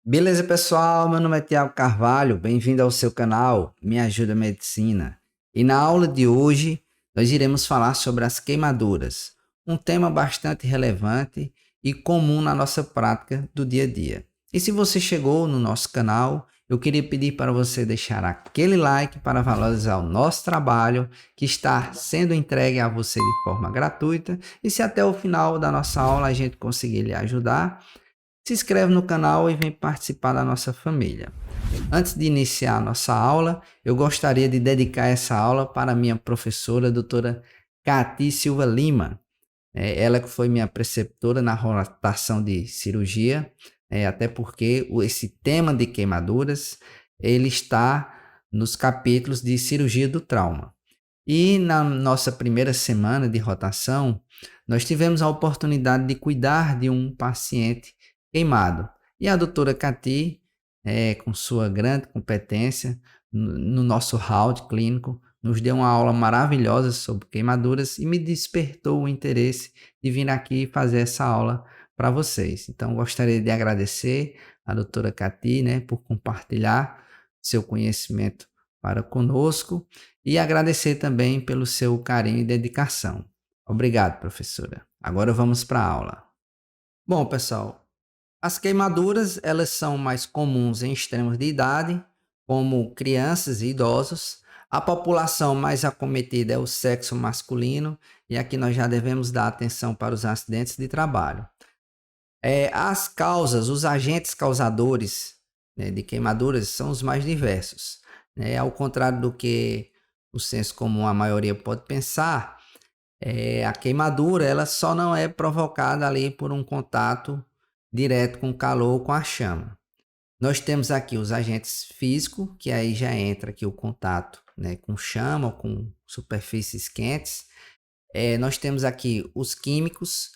Beleza, pessoal? Meu nome é Tiago Carvalho. Bem-vindo ao seu canal Me Ajuda Medicina. E na aula de hoje, nós iremos falar sobre as queimaduras, um tema bastante relevante e comum na nossa prática do dia a dia. E se você chegou no nosso canal, eu queria pedir para você deixar aquele like para valorizar o nosso trabalho que está sendo entregue a você de forma gratuita. E se até o final da nossa aula a gente conseguir lhe ajudar, se inscreve no canal e vem participar da nossa família. Antes de iniciar a nossa aula, eu gostaria de dedicar essa aula para a minha professora, a doutora Cati Silva Lima. Ela que foi minha preceptora na rotação de cirurgia, até porque esse tema de queimaduras, ele está nos capítulos de cirurgia do trauma. E na nossa primeira semana de rotação, nós tivemos a oportunidade de cuidar de um paciente queimado. E a doutora Cati, com sua grande competência no nosso round clínico, nos deu uma aula maravilhosa sobre queimaduras e me despertou o interesse de vir aqui fazer essa aula para vocês. Então, gostaria de agradecer a doutora Cati, por compartilhar seu conhecimento para conosco e agradecer também pelo seu carinho e dedicação. Obrigado, professora. Agora vamos para a aula. Bom, pessoal, as queimaduras, elas são mais comuns em extremos de idade, como crianças e idosos. A população mais acometida é o sexo masculino, e aqui nós já devemos dar atenção para os acidentes de trabalho. As causas, os agentes causadores, de queimaduras são os mais diversos. Ao contrário do que o senso comum, a maioria pode pensar, a queimadura ela só não é provocada ali por um contato direto com o calor ou com a chama. Nós temos aqui os agentes físicos, que aí já entra aqui o contato, com chama ou com superfícies quentes. Nós temos aqui os químicos,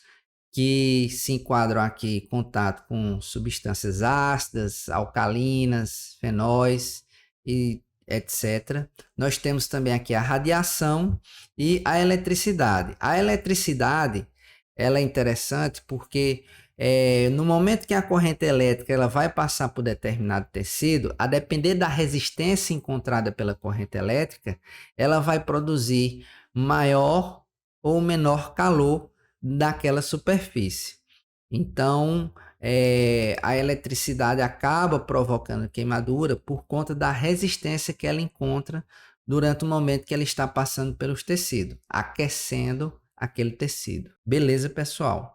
que se enquadram aqui em contato com substâncias ácidas, alcalinas, fenóis e etc. Nós temos também aqui a radiação e a eletricidade. A eletricidade ela é interessante porque no momento que a corrente elétrica ela vai passar por determinado tecido, a depender da resistência encontrada pela corrente elétrica, ela vai produzir maior ou menor calor daquela superfície. Então, a eletricidade acaba provocando queimadura por conta da resistência que ela encontra durante o momento que ela está passando pelos tecidos, aquecendo aquele tecido. Beleza, pessoal?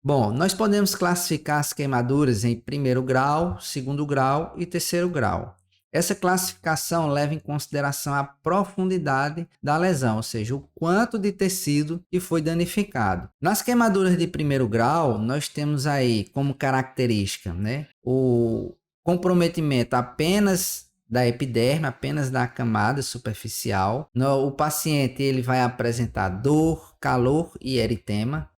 Bom, nós podemos classificar as queimaduras em primeiro grau, segundo grau e terceiro grau. Essa classificação leva em consideração a profundidade da lesão, ou seja, o quanto de tecido que foi danificado. Nas queimaduras de primeiro grau, nós temos aí como característica, o comprometimento apenas da epiderme, apenas da camada superficial. O paciente ele vai apresentar dor, calor e eritema.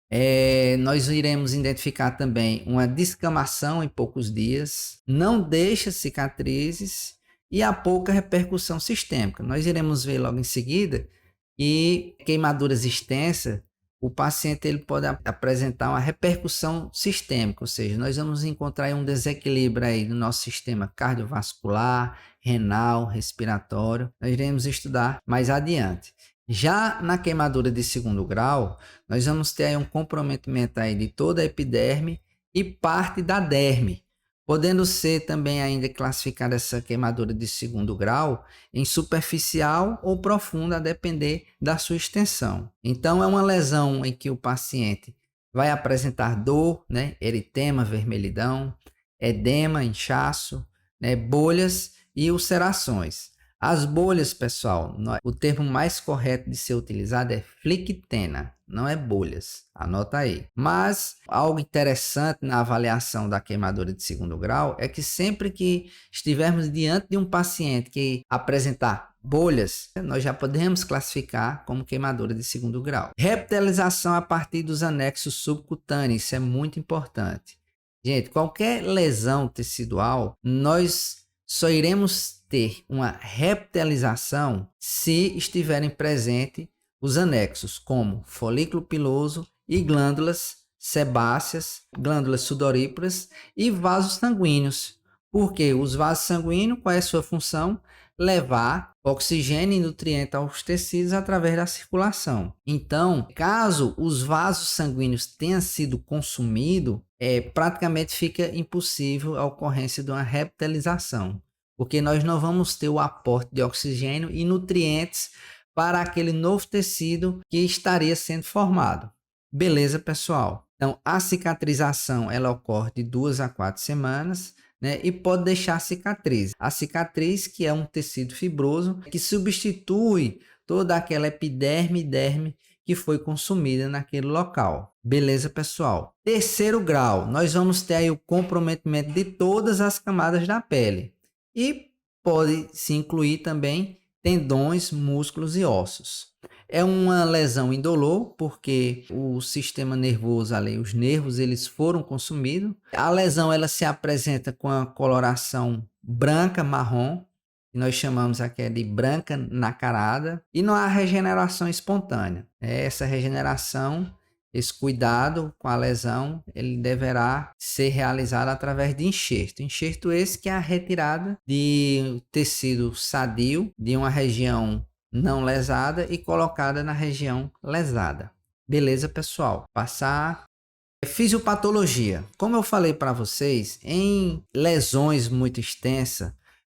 Nós iremos identificar também uma descamação em poucos dias, não deixa cicatrizes e há pouca repercussão sistêmica. Nós iremos ver logo em seguida que queimaduras extensas, o paciente ele pode apresentar uma repercussão sistêmica, ou seja, nós vamos encontrar um desequilíbrio aí no nosso sistema cardiovascular, renal, respiratório. Nós iremos estudar mais adiante. Já na queimadura de segundo grau, nós vamos ter aí um comprometimento aí de toda a epiderme e parte da derme, podendo ser também ainda classificada essa queimadura de segundo grau em superficial ou profunda, a depender da sua extensão. Então, é uma lesão em que o paciente vai apresentar dor, eritema, vermelhidão, edema, inchaço, bolhas e ulcerações. As bolhas, pessoal, o termo mais correto de ser utilizado é flictena, não é bolhas, anota aí. Mas algo interessante na avaliação da queimadura de segundo grau é que sempre que estivermos diante de um paciente que apresentar bolhas, nós já podemos classificar como queimadura de segundo grau. Reptilização a partir dos anexos subcutâneos, isso é muito importante. Gente, qualquer lesão tecidual, nós só iremos ter uma reptilização se estiverem presentes os anexos, como folículo piloso e glândulas sebáceas, glândulas sudoríparas e vasos sanguíneos. Porque os vasos sanguíneos, qual é a sua função? Levar oxigênio e nutrientes aos tecidos através da circulação. Então, caso os vasos sanguíneos tenham sido consumidos, praticamente fica impossível a ocorrência de uma reptilização, porque nós não vamos ter o aporte de oxigênio e nutrientes para aquele novo tecido que estaria sendo formado. Beleza, pessoal? Então, a cicatrização ela ocorre de 2 a 4 semanas, né, e pode deixar cicatriz. A cicatriz, que é um tecido fibroso que substitui toda aquela epiderme e derme que foi consumida naquele local. Beleza, pessoal? Terceiro grau, nós vamos ter aí o comprometimento de todas as camadas da pele. E pode se incluir também tendões, músculos e ossos. É uma lesão indolor, porque o sistema nervoso ali, os nervos, eles foram consumidos. A lesão ela se apresenta com a coloração branca, marrom, que nós chamamos aqui de branca nacarada, e não há regeneração espontânea. Essa regeneração, esse cuidado com a lesão, ele deverá ser realizado através de enxerto. Enxerto esse que é a retirada de tecido sadio de uma região não lesada e colocada na região lesada. Beleza, pessoal? Passar fisiopatologia. Como eu falei para vocês, em lesões muito extensas,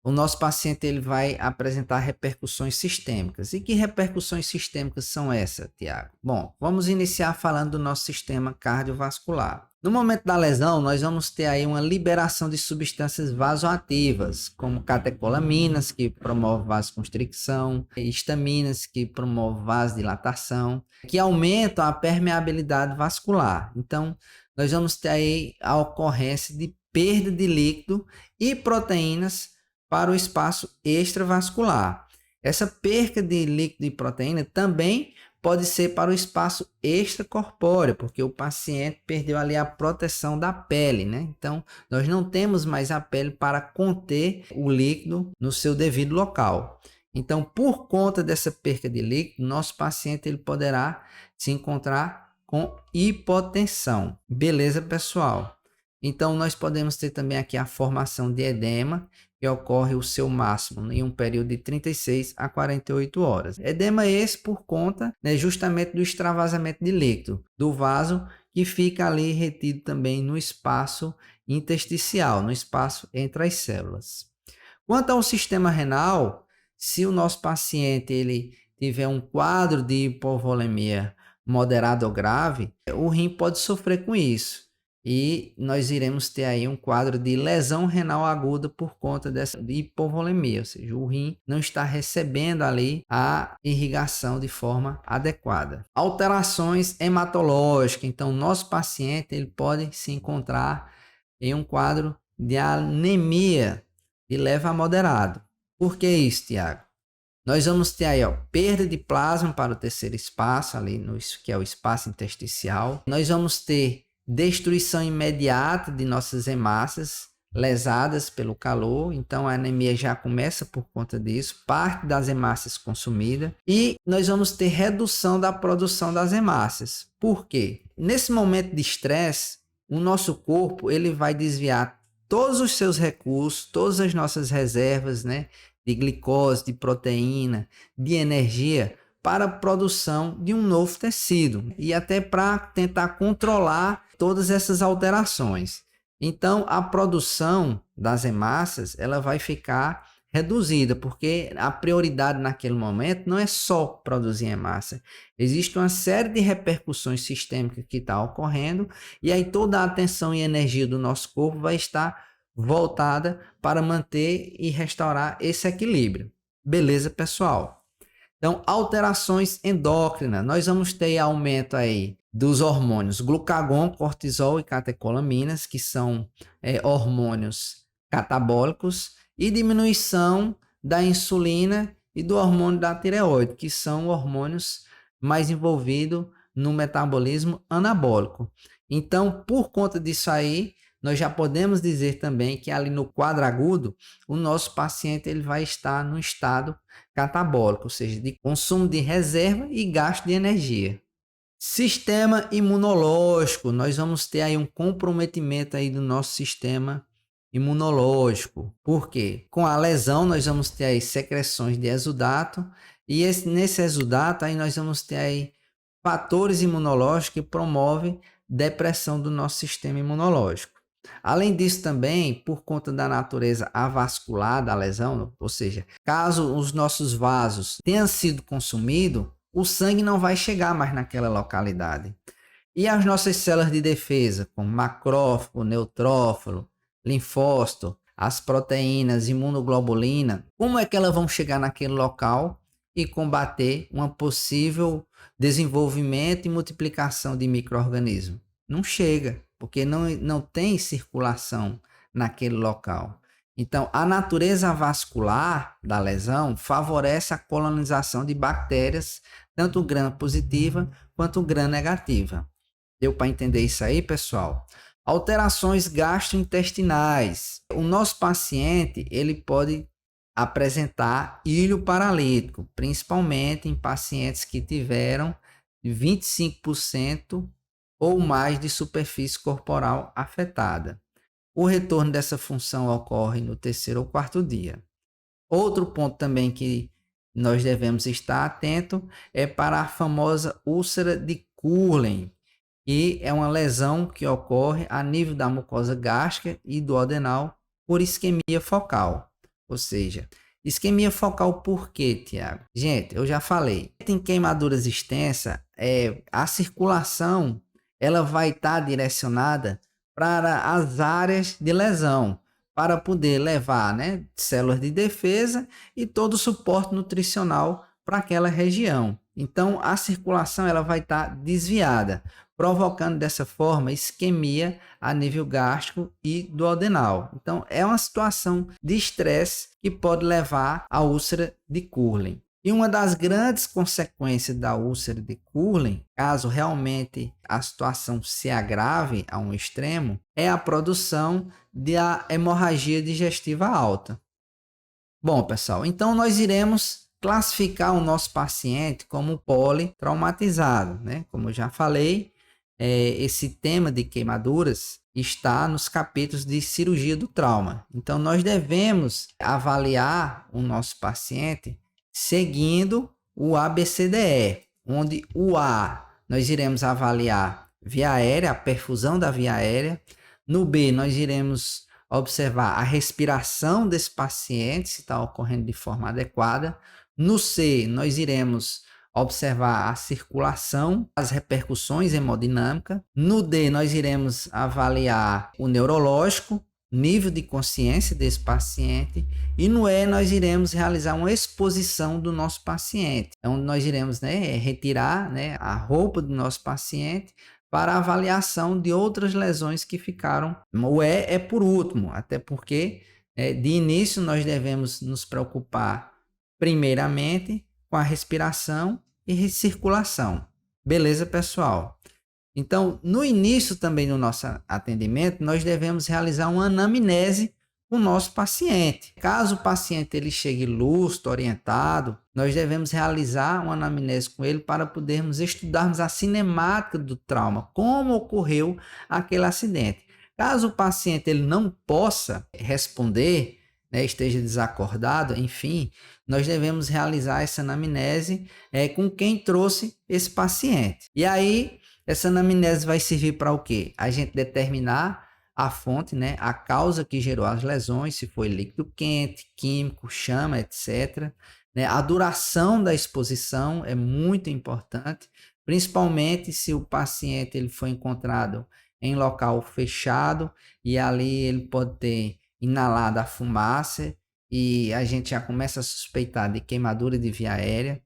o nosso paciente ele vai apresentar repercussões sistêmicas. E que repercussões sistêmicas são essas, Tiago? Bom, vamos iniciar falando do nosso sistema cardiovascular. No momento da lesão, nós vamos ter aí uma liberação de substâncias vasoativas, como catecolaminas, que promovem vasoconstricção, histaminas, que promovem vasodilatação, que aumentam a permeabilidade vascular. Então, nós vamos ter aí a ocorrência de perda de líquido e proteínas para o espaço extravascular. Essa perda de líquido e proteína também pode ser para o espaço extracorpóreo, porque o paciente perdeu ali a proteção da pele, né? Então, nós não temos mais a pele para conter o líquido no seu devido local. Então, por conta dessa perda de líquido, nosso paciente ele poderá se encontrar com hipotensão. Beleza, pessoal? Então, nós podemos ter também aqui a formação de edema, que ocorre o seu máximo em um período de 36 a 48 horas. Edema esse por conta, né, justamente do extravasamento de líquido do vaso, que fica ali retido também no espaço intersticial, no espaço entre as células. Quanto ao sistema renal, se o nosso paciente ele tiver um quadro de hipovolemia moderado ou grave, o rim pode sofrer com isso. E nós iremos ter aí um quadro de lesão renal aguda por conta dessa hipovolemia, ou seja, o rim não está recebendo ali a irrigação de forma adequada. Alterações hematológicas, então nosso paciente ele pode se encontrar em um quadro de anemia de leve a moderado. Por que isso, Tiago? Nós vamos ter aí, perda de plasma para o terceiro espaço, ali que é o espaço intersticial. Nós vamos ter destruição imediata de nossas hemácias lesadas pelo calor, então a anemia já começa por conta disso, parte das hemácias consumida, e nós vamos ter redução da produção das hemácias. Por quê? Nesse momento de estresse, o nosso corpo ele vai desviar todos os seus recursos, todas as nossas reservas, né, de glicose, de proteína, de energia, para a produção de um novo tecido e até para tentar controlar todas essas alterações. Então, a produção das hemácias ela vai ficar reduzida, porque a prioridade naquele momento não é só produzir hemácia. Existe uma série de repercussões sistêmicas que está ocorrendo e aí toda a atenção e energia do nosso corpo vai estar voltada para manter e restaurar esse equilíbrio. Beleza, pessoal? Então, alterações endócrinas, nós vamos ter aumento aí dos hormônios glucagon, cortisol e catecolaminas, que são hormônios catabólicos, e diminuição da insulina e do hormônio da tireoide, que são hormônios mais envolvidos no metabolismo anabólico. Então, por conta disso aí, nós já podemos dizer também que ali no quadro agudo, o nosso paciente ele vai estar no estado catabólico, ou seja, de consumo de reserva e gasto de energia. Sistema imunológico, nós vamos ter aí um comprometimento aí do nosso sistema imunológico. Por quê? Com a lesão nós vamos ter aí secreções de exudato e nesse exudato aí nós vamos ter aí fatores imunológicos que promovem depressão do nosso sistema imunológico. Além disso também, por conta da natureza avascular da lesão, ou seja, caso os nossos vasos tenham sido consumidos, o sangue não vai chegar mais naquela localidade. E as nossas células de defesa, como macrófago, neutrófilo, linfócito, as proteínas, imunoglobulina, como é que elas vão chegar naquele local e combater um possível desenvolvimento e multiplicação de micro-organismos? Não chega, porque não tem circulação naquele local. Então, a natureza vascular da lesão favorece a colonização de bactérias, tanto gram positiva quanto gram negativa. Deu para entender isso aí, pessoal? Alterações gastrointestinais. O nosso paciente, ele pode apresentar ilho paralítico, principalmente em pacientes que tiveram 25% ou mais de superfície corporal afetada. O retorno dessa função ocorre no terceiro ou quarto dia. Outro ponto também que nós devemos estar atento é para a famosa úlcera de Kurlen, que é uma lesão que ocorre a nível da mucosa gástrica e do duodenal por isquemia focal. Ou seja, isquemia focal por quê, Tiago? Gente, eu já falei, em queimaduras extensas, a circulação ela vai estar direcionada para as áreas de lesão, para poder levar, né, células de defesa e todo o suporte nutricional para aquela região. Então, a circulação ela vai estar desviada, provocando dessa forma isquemia a nível gástrico e duodenal. Então, é uma situação de estresse que pode levar à úlcera de Kurlen. E uma das grandes consequências da úlcera de Kurlen, caso realmente a situação se agrave a um extremo, é a produção da hemorragia digestiva alta. Bom, pessoal, então nós iremos classificar o nosso paciente como politraumatizado, né? Como eu já falei, esse tema de queimaduras está nos capítulos de cirurgia do trauma. Então, nós devemos avaliar o nosso paciente seguindo o ABCDE, onde o A nós iremos avaliar via aérea, a perfusão da via aérea. No B, nós iremos observar a respiração desse paciente, se está ocorrendo de forma adequada. No C, nós iremos observar a circulação, as repercussões hemodinâmicas. No D, nós iremos avaliar o neurológico, nível de consciência desse paciente. E no E, nós iremos realizar uma exposição do nosso paciente, onde nós iremos, retirar, a roupa do nosso paciente para avaliação de outras lesões que ficaram. O E é por último, até porque de início nós devemos nos preocupar primeiramente com a respiração e circulação. Beleza, pessoal? Então, no início também do nosso atendimento, nós devemos realizar uma anamnese com o nosso paciente. Caso o paciente ele chegue lúcido, orientado, nós devemos realizar uma anamnese com ele para podermos estudarmos a cinemática do trauma, como ocorreu aquele acidente. Caso o paciente ele não possa responder, esteja desacordado, enfim, nós devemos realizar essa anamnese com quem trouxe esse paciente. E aí, essa anamnese vai servir para o quê? A gente determinar a fonte, a causa que gerou as lesões, se foi líquido quente, químico, chama, etc. A duração da exposição é muito importante, principalmente se o paciente ele foi encontrado em local fechado e ali ele pode ter inalado a fumaça e a gente já começa a suspeitar de queimadura de via aérea.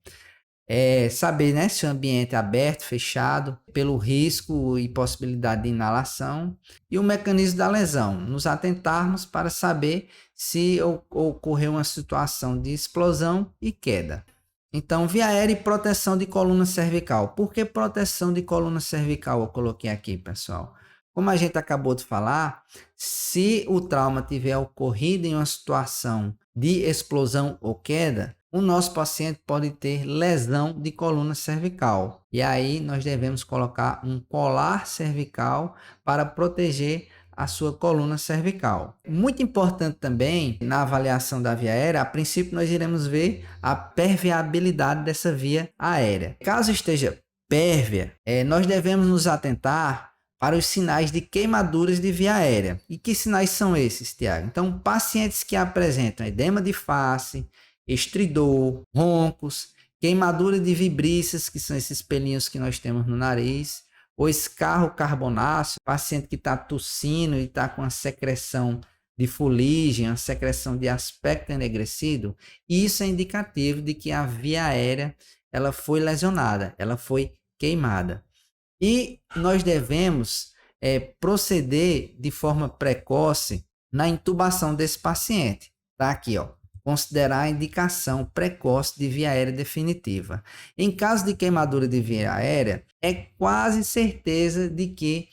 Saber se o ambiente é aberto, fechado, pelo risco e possibilidade de inalação. E o mecanismo da lesão, nos atentarmos para saber se ocorreu uma situação de explosão e queda. Então, via aérea e proteção de coluna cervical. Por que proteção de coluna cervical eu coloquei aqui, pessoal? Como a gente acabou de falar, se o trauma tiver ocorrido em uma situação de explosão ou queda, o nosso paciente pode ter lesão de coluna cervical. E aí nós devemos colocar um colar cervical para proteger a sua coluna cervical. Muito importante também na avaliação da via aérea, a princípio nós iremos ver a permeabilidade dessa via aérea. Caso esteja pérvia, nós devemos nos atentar para os sinais de queimaduras de via aérea. E que sinais são esses, Tiago? Então, pacientes que apresentam edema de face, estridor, roncos, queimadura de vibríceas, que são esses pelinhos que nós temos no nariz, ou escarro carbonáceo, paciente que está tossindo e está com a secreção de fuligem, a secreção de aspecto enegrecido, isso é indicativo de que a via aérea ela foi lesionada, ela foi queimada. E nós devemos proceder de forma precoce na intubação desse paciente. Tá aqui, ó. Considerar a indicação precoce de via aérea definitiva. Em caso de queimadura de via aérea, é quase certeza de que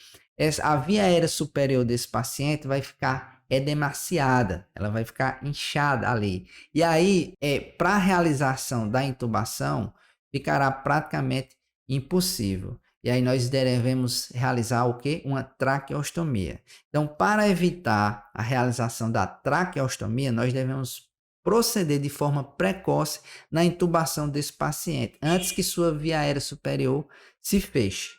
a via aérea superior desse paciente vai ficar edemaciada, ela vai ficar inchada ali. E aí, para a realização da intubação, ficará praticamente impossível. E aí nós devemos realizar o quê? Uma traqueostomia. Então, para evitar a realização da traqueostomia, nós devemos proceder de forma precoce na intubação desse paciente, antes que sua via aérea superior se feche.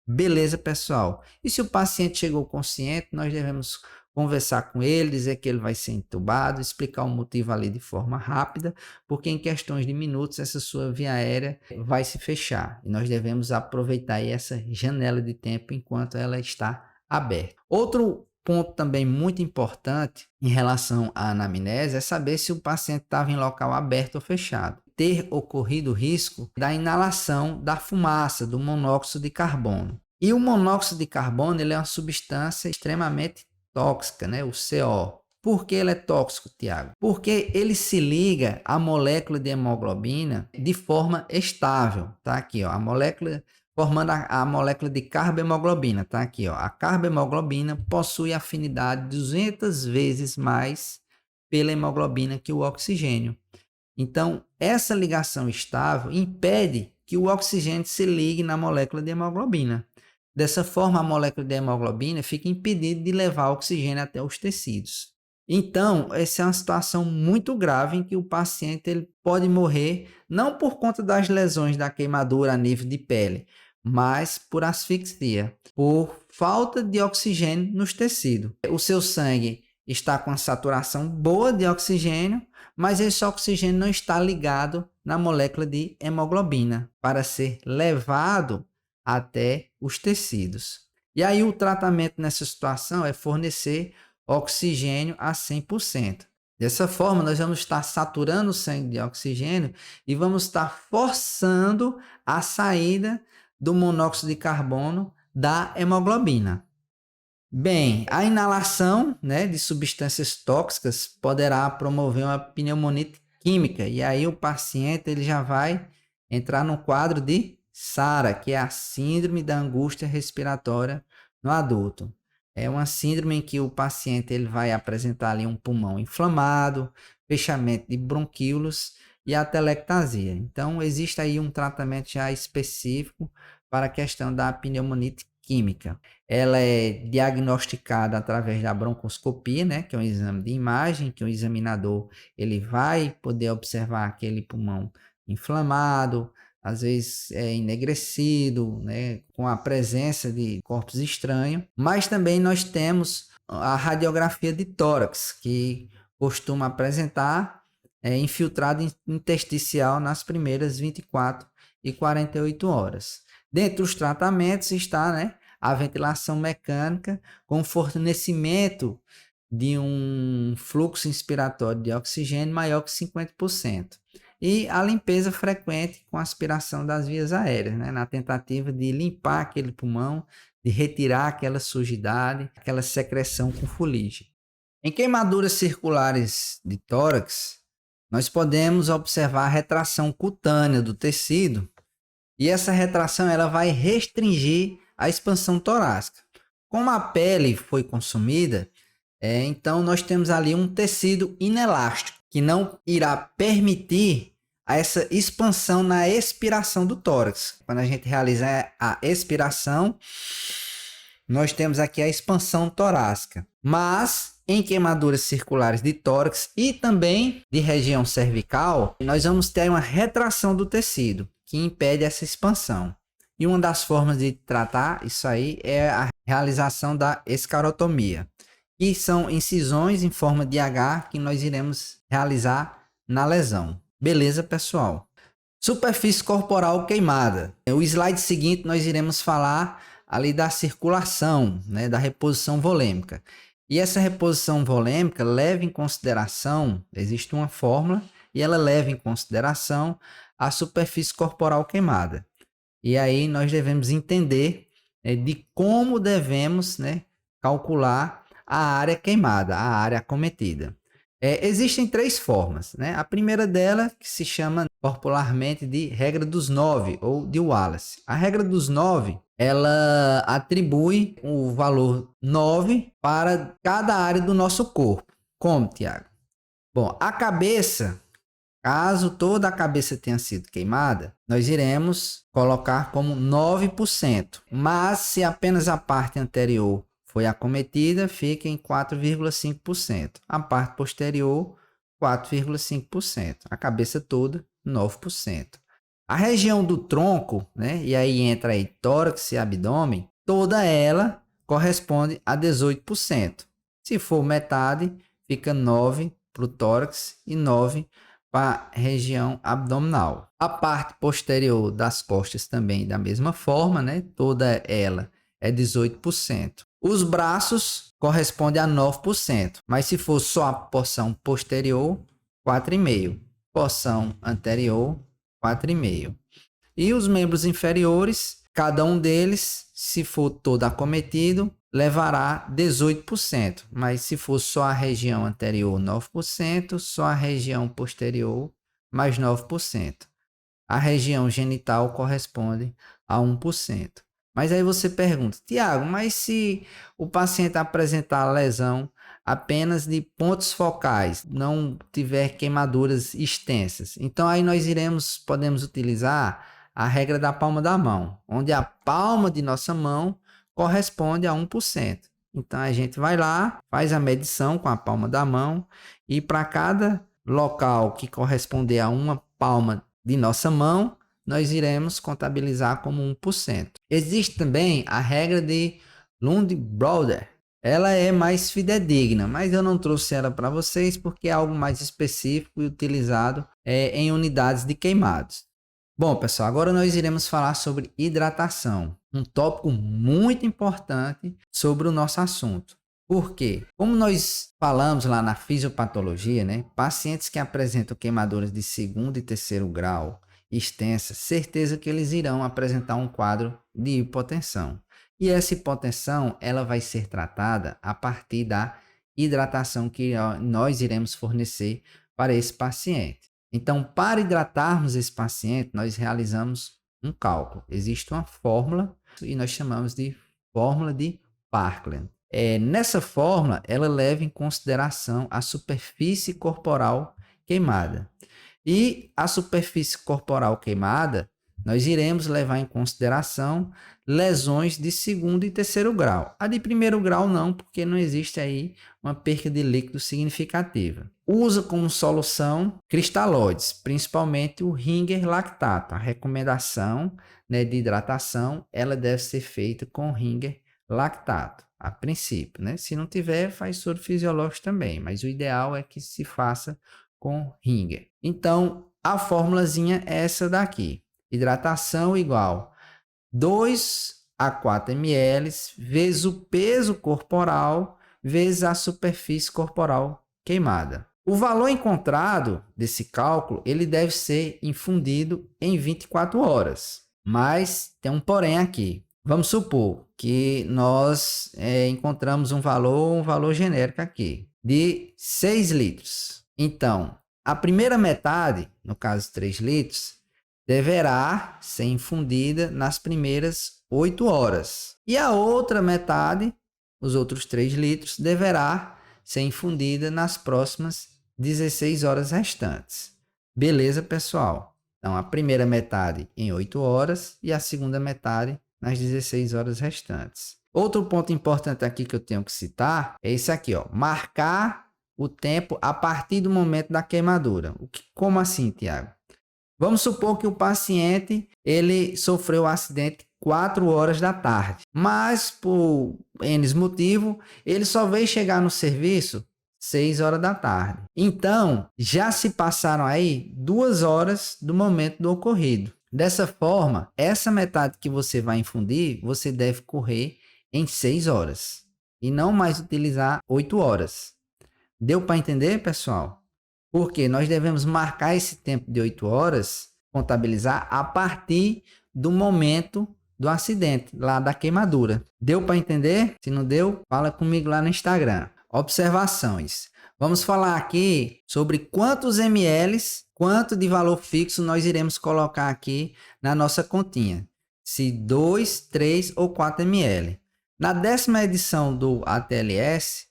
Beleza, pessoal? E se o paciente chegou consciente, nós devemos conversar com ele, dizer que ele vai ser intubado, explicar o motivo ali de forma rápida, porque em questões de minutos essa sua via aérea vai se fechar. E nós devemos aproveitar essa janela de tempo enquanto ela está aberta. Outro ponto também muito importante em relação à anamnese é saber se o paciente estava em local aberto ou fechado. Ter ocorrido o risco da inalação da fumaça, do monóxido de carbono. E o monóxido de carbono ele é uma substância extremamente tóxica, né? O CO. Por que ele é tóxico, Tiago? Porque ele se liga à molécula de hemoglobina de forma estável. Tá aqui, ó, a molécula formando a molécula de carbohemoglobina, tá aqui, ó. A carbohemoglobina possui afinidade 200 vezes mais pela hemoglobina que o oxigênio. Então, essa ligação estável impede que o oxigênio se ligue na molécula de hemoglobina. Dessa forma, a molécula de hemoglobina fica impedida de levar oxigênio até os tecidos. Então, essa é uma situação muito grave em que o paciente ele pode morrer não por conta das lesões da queimadura a nível de pele, mas por asfixia, por falta de oxigênio nos tecidos. O seu sangue está com a saturação boa de oxigênio, mas esse oxigênio não está ligado na molécula de hemoglobina para ser levado até os tecidos. E aí o tratamento nessa situação é fornecer oxigênio a 100%. Dessa forma, nós vamos estar saturando o sangue de oxigênio e vamos estar forçando a saída do monóxido de carbono da hemoglobina. Bem, a inalação, né, de substâncias tóxicas poderá promover uma pneumonite química e aí o paciente ele já vai entrar no quadro de SARA, que é a síndrome da angústia respiratória no adulto. É uma síndrome em que o paciente ele vai apresentar ali um pulmão inflamado, fechamento de bronquíolos e atelectasia. Então, existe aí um tratamento já específico para a questão da pneumonite química. Ela é diagnosticada através da broncoscopia, né, que é um exame de imagem, que o examinador ele vai poder observar aquele pulmão inflamado, às vezes é enegrecido, né, com a presença de corpos estranhos, mas também nós temos a radiografia de tórax, que costuma apresentar infiltrado intersticial nas primeiras 24 e 48 horas. Dentre os tratamentos está, né, a ventilação mecânica com fornecimento de um fluxo inspiratório de oxigênio maior que 50%. E a limpeza frequente com aspiração das vias aéreas, né? Na tentativa de limpar aquele pulmão, de retirar aquela sujidade, aquela secreção com fuligem. Em queimaduras circulares de tórax, nós podemos observar a retração cutânea do tecido e essa retração ela vai restringir a expansão torácica. Como a pele foi consumida, então nós temos ali um tecido inelástico que não irá permitir a essa expansão na expiração do tórax. Quando a gente realiza a expiração, nós temos aqui a expansão torácica. Mas em queimaduras circulares de tórax e também de região cervical, nós vamos ter uma retração do tecido, que impede essa expansão. E uma das formas de tratar isso aí é a realização da escarotomia, que são incisões em forma de H que nós iremos realizar na lesão. Beleza, pessoal? Superfície corporal queimada. O slide seguinte nós iremos falar ali da circulação, né, da reposição volêmica. E essa reposição volêmica leva em consideração, existe uma fórmula, e ela leva em consideração a superfície corporal queimada. E aí nós devemos entender, né, de como devemos, né, calcular a área queimada, a área acometida. Existem 3 formas, né? A primeira dela, que se chama popularmente de regra dos 9 ou de Wallace. A regra dos 9, ela atribui o valor 9 para cada área do nosso corpo. Como, Tiago? Bom, a cabeça, caso toda a cabeça tenha sido queimada, nós iremos colocar como 9%. Mas se apenas a parte anterior foi acometida, fica em 4,5%. A parte posterior, 4,5%. A cabeça toda, 9%. A região do tronco, né, e aí entra aí tórax e abdômen, toda ela corresponde a 18%. Se for metade, fica 9% para o tórax e 9% para a região abdominal. A parte posterior das costas também da mesma forma, né, toda ela é 18%. Os braços correspondem a 9%, mas se for só a porção posterior, 4,5%. Porção anterior, 4,5%. E os membros inferiores, cada um deles, se for todo acometido, levará 18%. Mas se for só a região anterior, 9%, só a região posterior, mais 9%. A região genital corresponde a 1%. Mas aí você pergunta, Tiago, mas se o paciente apresentar lesão apenas de pontos focais, não tiver queimaduras extensas, então aí nós podemos utilizar a regra da palma da mão, onde a palma de nossa mão corresponde a 1%. Então a gente vai lá, faz a medição com a palma da mão e para cada local que corresponder a uma palma de nossa mão, nós iremos contabilizar como 1%. Existe também a regra de Lund-Browder. Ela é mais fidedigna, mas eu não trouxe ela para vocês porque é algo mais específico e utilizado em unidades de queimados. Bom, pessoal, agora nós iremos falar sobre hidratação, um tópico muito importante sobre o nosso assunto. Por quê? Como nós falamos lá na fisiopatologia, né? Pacientes que apresentam queimaduras de 2º e 3º grau extensa, certeza que eles irão apresentar um quadro de hipotensão. E essa hipotensão, ela vai ser tratada a partir da hidratação que nós iremos fornecer para esse paciente. Então, para hidratarmos esse paciente, nós realizamos um cálculo. Existe uma fórmula e nós chamamos de fórmula de Parkland. Nessa fórmula, ela leva em consideração a superfície corporal queimada. E a superfície corporal queimada, nós iremos levar em consideração lesões de 2º e 3º grau. A de 1º grau não, porque não existe aí uma perca de líquido significativa. Usa como solução cristalóides, principalmente o Ringer lactato. A recomendação, né, de hidratação, ela deve ser feita com Ringer lactato, a princípio, né? Se não tiver, faz soro fisiológico também, mas o ideal é que se faça com Ringer. Então, a formulazinha é essa daqui. Hidratação igual 2 a 4 ml vezes o peso corporal vezes a superfície corporal queimada. O valor encontrado desse cálculo, ele deve ser infundido em 24 horas. Mas tem um porém aqui. Vamos supor que nós encontramos um valor genérico aqui, de 6 litros. Então, a primeira metade, no caso 3 litros, deverá ser infundida nas primeiras 8 horas. E a outra metade, os outros 3 litros, deverá ser infundida nas próximas 16 horas restantes. Beleza, pessoal? Então, a primeira metade em 8 horas e a segunda metade nas 16 horas restantes. Outro ponto importante aqui que eu tenho que citar é esse aqui, ó, marcar o tempo a partir do momento da queimadura. Como assim, Tiago? Vamos supor que o paciente ele sofreu um acidente 4 horas da tarde, mas por N motivo ele só veio chegar no serviço 6 horas da tarde. Então, já se passaram aí 2 horas do momento do ocorrido. Dessa forma, essa metade que você vai infundir, você deve correr em 6 horas e não mais utilizar 8 horas. Deu para entender, pessoal? Porque nós devemos marcar esse tempo de 8 horas, contabilizar a partir do momento do acidente, lá da queimadura. Deu para entender? Se não deu, fala comigo lá no Instagram. Observações. Vamos falar aqui sobre quantos ml, quanto de valor fixo nós iremos colocar aqui na nossa continha. Se 2, 3 ou 4 ml. Na 10ª edição do ATLS,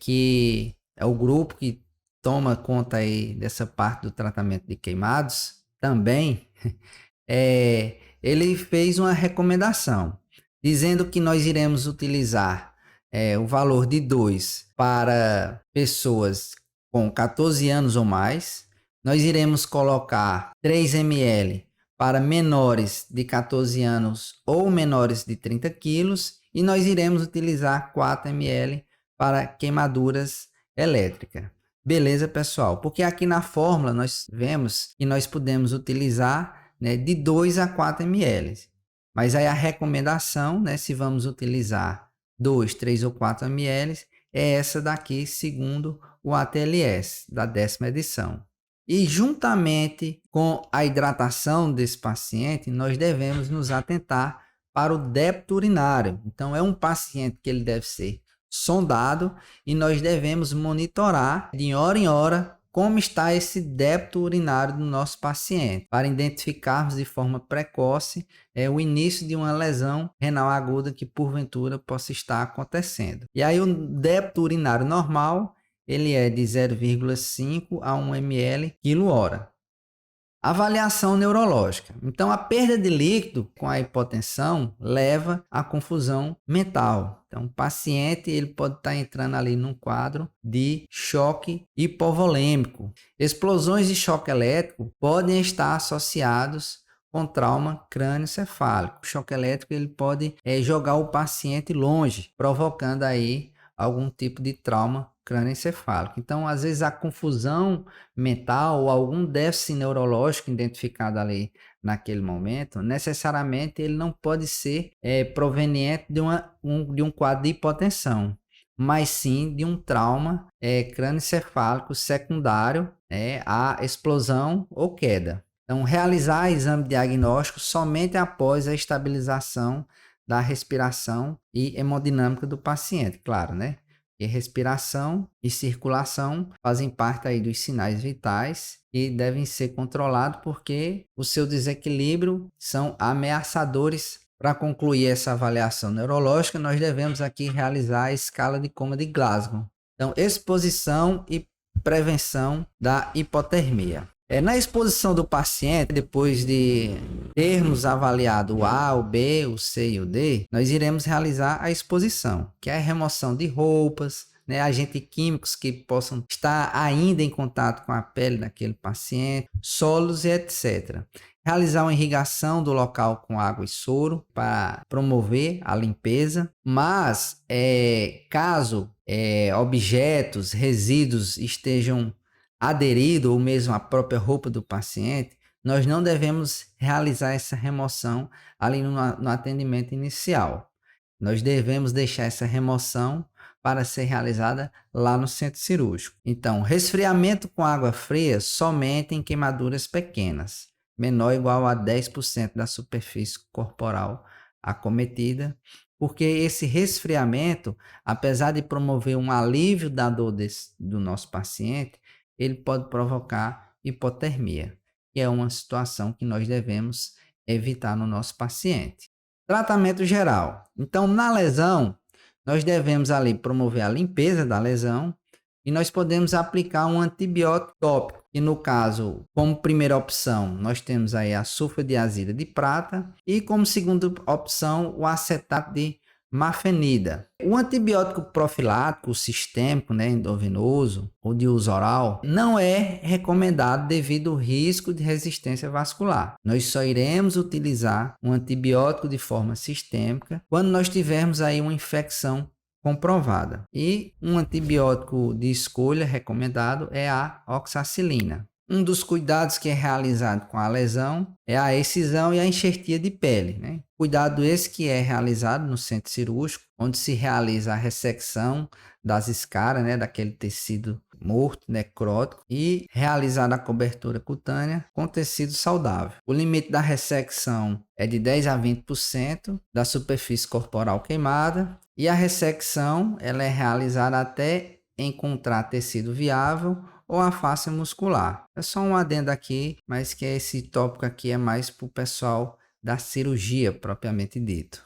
que é o grupo que toma conta aí dessa parte do tratamento de queimados, também, ele fez uma recomendação, dizendo que nós iremos utilizar o valor de 2 para pessoas com 14 anos ou mais, nós iremos colocar 3 ml para menores de 14 anos ou menores de 30 quilos, e nós iremos utilizar 4 ml para queimaduras elétricas. Beleza, pessoal? Porque aqui na fórmula nós vemos que nós podemos utilizar, né, de 2 a 4 ml. Mas aí a recomendação, né, se vamos utilizar 2, 3 ou 4 ml, é essa daqui, segundo o ATLS, da 10ª edição. E juntamente com a hidratação desse paciente, nós devemos nos atentar para o débito urinário. Então, é um paciente que ele deve ser sondado e nós devemos monitorar de hora em hora como está esse débito urinário do nosso paciente, para identificarmos de forma precoce o início de uma lesão renal aguda que porventura possa estar acontecendo. E aí o débito urinário normal, ele é de 0,5 a 1 ml quilo-hora. Avaliação neurológica. Então, a perda de líquido com a hipotensão leva à confusão mental. Então, o paciente ele pode estar entrando ali num quadro de choque hipovolêmico. Explosões de choque elétrico podem estar associados com trauma crânioencefálico. O choque elétrico ele pode jogar o paciente longe, provocando aí algum tipo de trauma crânioencefálico. Então, às vezes, a confusão mental ou algum déficit neurológico identificado ali naquele momento, necessariamente ele não pode ser proveniente de um quadro de hipotensão, mas sim de um trauma crânioencefálico secundário à explosão ou queda. Então, realizar exame diagnóstico somente após a estabilização da respiração e hemodinâmica do paciente, claro, né? E respiração e circulação fazem parte aí dos sinais vitais e devem ser controlados porque o seu desequilíbrio são ameaçadores. Para concluir essa avaliação neurológica, nós devemos aqui realizar a escala de coma de Glasgow. Então, exposição e prevenção da hipotermia. Na exposição do paciente, depois de termos avaliado o A, o B, o C e o D, nós iremos realizar a exposição, que é a remoção de roupas, né, agentes químicos que possam estar ainda em contato com a pele daquele paciente, solos e etc. Realizar uma irrigação do local com água e soro para promover a limpeza, mas caso objetos, resíduos estejam aderido ou mesmo à própria roupa do paciente, nós não devemos realizar essa remoção ali no atendimento inicial. Nós devemos deixar essa remoção para ser realizada lá no centro cirúrgico. Então, resfriamento com água fria somente em queimaduras pequenas, menor ou igual a 10% da superfície corporal acometida, porque esse resfriamento, apesar de promover um alívio da dor do nosso paciente, ele pode provocar hipotermia, que é uma situação que nós devemos evitar no nosso paciente. Tratamento geral. Então, na lesão, nós devemos ali promover a limpeza da lesão, e nós podemos aplicar um antibiótico tópico, que no caso, como primeira opção, nós temos aí a sulfadiazida de prata e como segunda opção o acetato de mafenida. O antibiótico profilático sistêmico, endovenoso ou de uso oral, não é recomendado devido ao risco de resistência vascular. Nós só iremos utilizar um antibiótico de forma sistêmica quando nós tivermos aí uma infecção comprovada. E um antibiótico de escolha recomendado é a oxacilina. Um dos cuidados que é realizado com a lesão é a excisão e a enxertia de pele, Cuidado esse que é realizado no centro cirúrgico, onde se realiza a ressecção das escaras, daquele tecido morto, necrótico, e realizada a cobertura cutânea com tecido saudável. O limite da ressecção é de 10 a 20% da superfície corporal queimada, e a ressecção ela é realizada até encontrar tecido viável ou a face muscular. É só um adendo aqui, mas que esse tópico aqui é mais para o pessoal da cirurgia propriamente dito.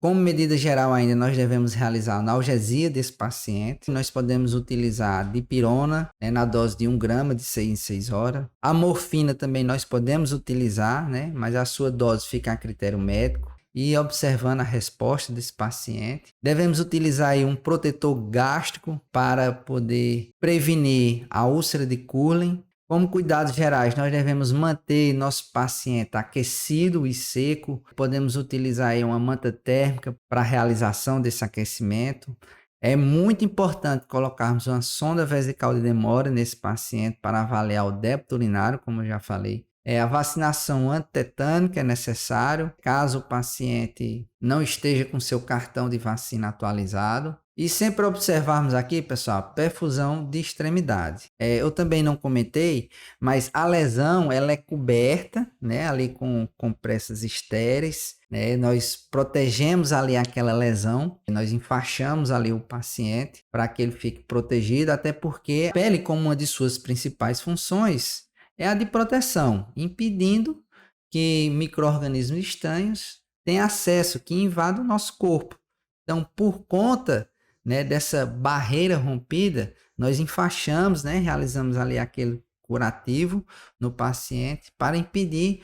Como medida geral ainda, nós devemos realizar a analgesia desse paciente. Nós podemos utilizar a dipirona na dose de 1 grama de 6 em 6 horas. A morfina também nós podemos utilizar, mas a sua dose fica a critério médico. E observando a resposta desse paciente. Devemos utilizar aí um protetor gástrico para poder prevenir a úlcera de Curlin. Como cuidados gerais, nós devemos manter nosso paciente aquecido e seco. Podemos utilizar aí uma manta térmica para a realização desse aquecimento. É muito importante colocarmos uma sonda vesical de demora nesse paciente para avaliar o débito urinário, como eu já falei. A vacinação antitetânica é necessário, caso o paciente não esteja com seu cartão de vacina atualizado. E sempre observarmos aqui, pessoal, perfusão de extremidade. Eu também não comentei, mas a lesão ela é coberta, ali com compressas estéreis. Nós protegemos ali aquela lesão, nós enfaixamos ali o paciente para que ele fique protegido, até porque a pele, como uma de suas principais funções, é a de proteção, impedindo que micro-organismos estranhos tenham acesso, que invadam o nosso corpo. Então, por conta dessa barreira rompida, nós enfaixamos, realizamos ali aquele curativo no paciente para impedir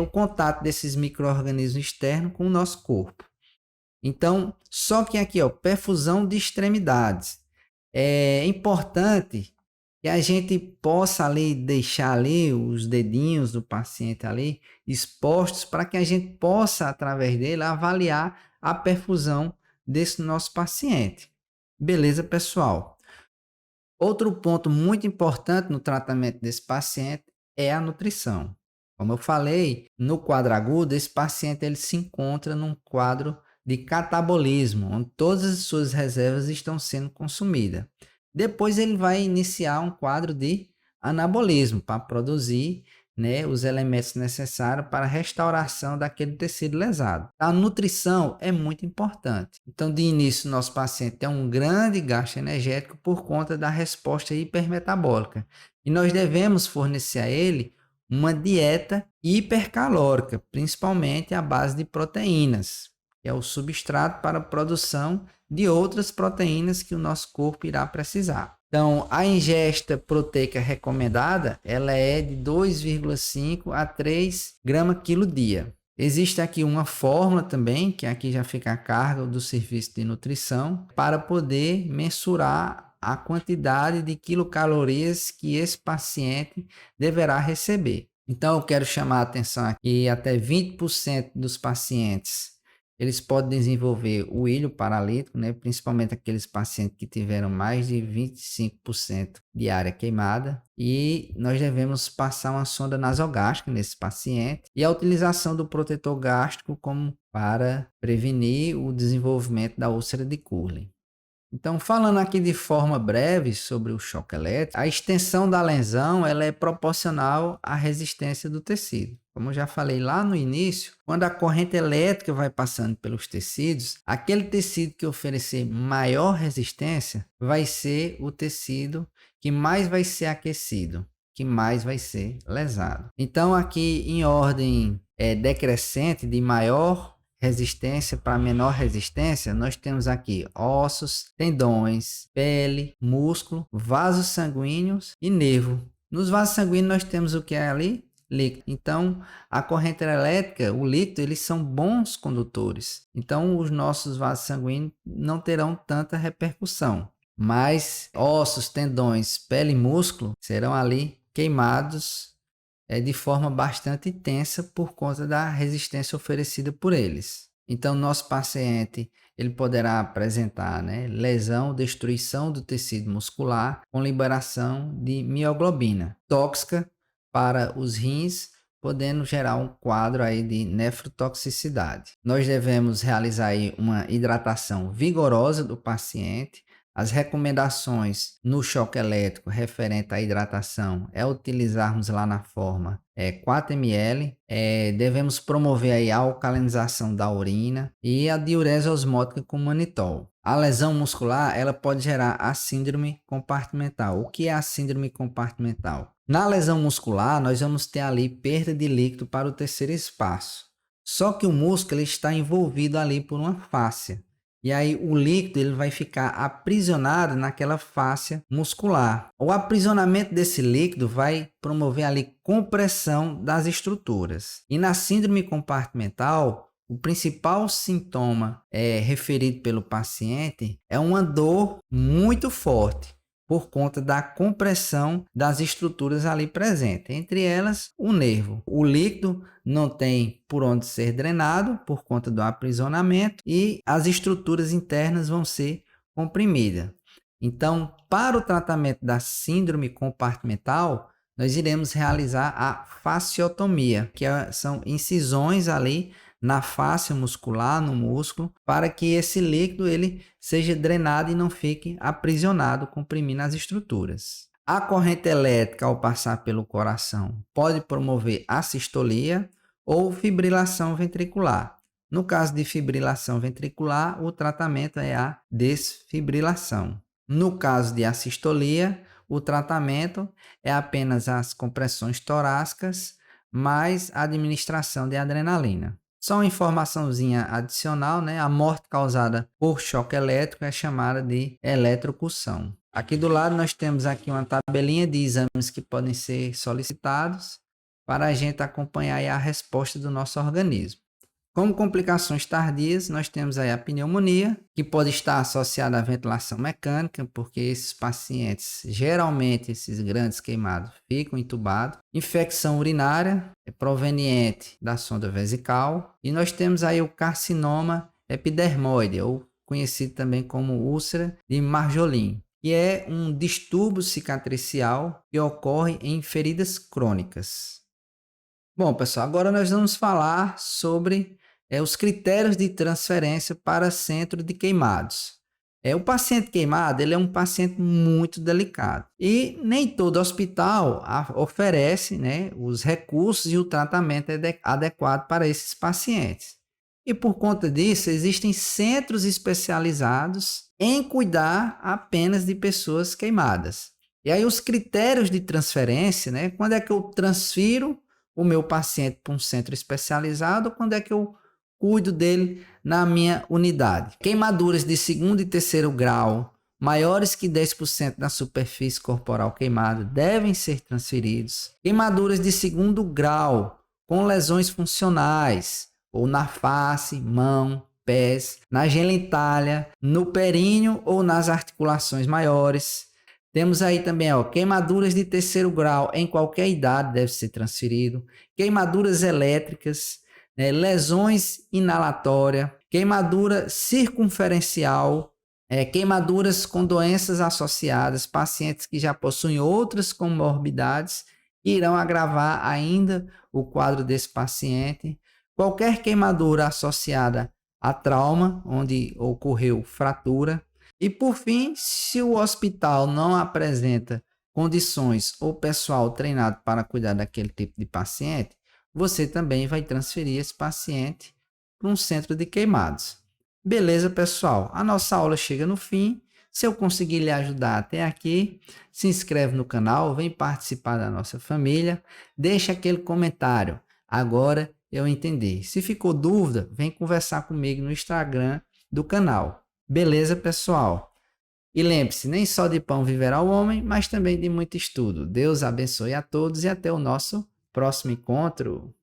o contato desses micro-organismos externos com o nosso corpo. Então, só que aqui, perfusão de extremidades. É importante que a gente possa ali deixar ali os dedinhos do paciente ali expostos para que a gente possa, através dele, avaliar a perfusão desse nosso paciente. Beleza, pessoal? Outro ponto muito importante no tratamento desse paciente é a nutrição. Como eu falei, no quadro agudo, esse paciente ele se encontra num quadro de catabolismo, onde todas as suas reservas estão sendo consumidas. Depois ele vai iniciar um quadro de anabolismo para produzir os elementos necessários para a restauração daquele tecido lesado. A nutrição é muito importante. Então, de início, nosso paciente tem um grande gasto energético por conta da resposta hipermetabólica. E nós devemos fornecer a ele uma dieta hipercalórica, principalmente à base de proteínas, que é o substrato para a produção de outras proteínas que o nosso corpo irá precisar. Então, a ingesta proteica recomendada, ela é de 2,5 a 3 gramas quilo dia. Existe aqui uma fórmula também, que aqui já fica a cargo do serviço de nutrição, para poder mensurar a quantidade de quilocalorias que esse paciente deverá receber. Então, eu quero chamar a atenção aqui, até 20% dos pacientes eles podem desenvolver o ilho paralítico, principalmente aqueles pacientes que tiveram mais de 25% de área queimada. E nós devemos passar uma sonda nasogástrica nesse paciente e a utilização do protetor gástrico como para prevenir o desenvolvimento da úlcera de Curlin. Então, falando aqui de forma breve sobre o choque elétrico, a extensão da lesão ela é proporcional à resistência do tecido. Como eu já falei lá no início, quando a corrente elétrica vai passando pelos tecidos, aquele tecido que oferecer maior resistência vai ser o tecido que mais vai ser aquecido, que mais vai ser lesado. Então, aqui em ordem decrescente de maior resistência para menor resistência, nós temos aqui ossos, tendões, pele, músculo, vasos sanguíneos e nervo. Nos vasos sanguíneos nós temos o que é ali? Líquido. Então, a corrente elétrica, o líquido, eles são bons condutores. Então, os nossos vasos sanguíneos não terão tanta repercussão. Mas ossos, tendões, pele e músculo serão ali queimados de forma bastante intensa por conta da resistência oferecida por eles. Então, nosso paciente ele poderá apresentar lesão, destruição do tecido muscular com liberação de mioglobina tóxica para os rins, podendo gerar um quadro aí de nefrotoxicidade. Nós devemos realizar aí uma hidratação vigorosa do paciente. As recomendações no choque elétrico referente à hidratação é utilizarmos lá na forma 4 ml. Devemos promover aí a alcalinização da urina e a diurese osmótica com manitol. A lesão muscular ela pode gerar a síndrome compartimental. O que é a síndrome compartimental? Na lesão muscular, nós vamos ter ali perda de líquido para o terceiro espaço. Só que o músculo ele está envolvido ali por uma fáscia. E aí o líquido ele vai ficar aprisionado naquela fáscia muscular. O aprisionamento desse líquido vai promover ali compressão das estruturas. E na síndrome compartimental, o principal sintoma referido pelo paciente é uma dor muito forte por conta da compressão das estruturas ali presentes, entre elas o nervo. O líquido não tem por onde ser drenado por conta do aprisionamento e as estruturas internas vão ser comprimidas. Então, para o tratamento da síndrome compartimental, nós iremos realizar a fasciotomia, que são incisões ali na face muscular, no músculo, para que esse líquido ele seja drenado e não fique aprisionado, comprimindo as estruturas. A corrente elétrica, ao passar pelo coração, pode promover assistolia ou fibrilação ventricular. No caso de fibrilação ventricular, o tratamento é a desfibrilação. No caso de assistolia, o tratamento é apenas as compressões torácicas, mais a administração de adrenalina. Só uma informaçãozinha adicional, a morte causada por choque elétrico é chamada de eletrocução. Aqui do lado nós temos aqui uma tabelinha de exames que podem ser solicitados para a gente acompanhar a resposta do nosso organismo. Como complicações tardias, nós temos aí a pneumonia, que pode estar associada à ventilação mecânica, porque esses pacientes, geralmente esses grandes queimados, ficam entubados. Infecção urinária, proveniente da sonda vesical. E nós temos aí o carcinoma epidermoide, ou conhecido também como úlcera de Marjolin, que é um distúrbio cicatricial que ocorre em feridas crônicas. Bom, pessoal, agora nós vamos falar sobre os critérios de transferência para centro de queimados. O paciente queimado ele é um paciente muito delicado e nem todo hospital oferece os recursos e o tratamento adequado para esses pacientes. E por conta disso, existem centros especializados em cuidar apenas de pessoas queimadas. E aí os critérios de transferência, quando é que eu transfiro o meu paciente para um centro especializado, quando é que eu cuido dele na minha unidade. Queimaduras de segundo e terceiro grau, maiores que 10% da superfície corporal queimada, devem ser transferidos. Queimaduras de segundo grau, com lesões funcionais, ou na face, mão, pés, na genitália, no períneo ou nas articulações maiores. Temos aí também queimaduras de terceiro grau, em qualquer idade deve ser transferido. Queimaduras elétricas, lesões inalatórias, queimadura circunferencial, queimaduras com doenças associadas, pacientes que já possuem outras comorbidades irão agravar ainda o quadro desse paciente. Qualquer queimadura associada a trauma, onde ocorreu fratura. E por fim, se o hospital não apresenta condições ou pessoal treinado para cuidar daquele tipo de paciente, você também vai transferir esse paciente para um centro de queimados. Beleza, pessoal? A nossa aula chega no fim. Se eu conseguir lhe ajudar até aqui, se inscreve no canal, vem participar da nossa família, deixa aquele comentário. Agora eu entender. Se ficou dúvida, vem conversar comigo no Instagram do canal. Beleza, pessoal? E lembre-se, nem só de pão viverá o homem, mas também de muito estudo. Deus abençoe a todos e até o nosso próximo encontro.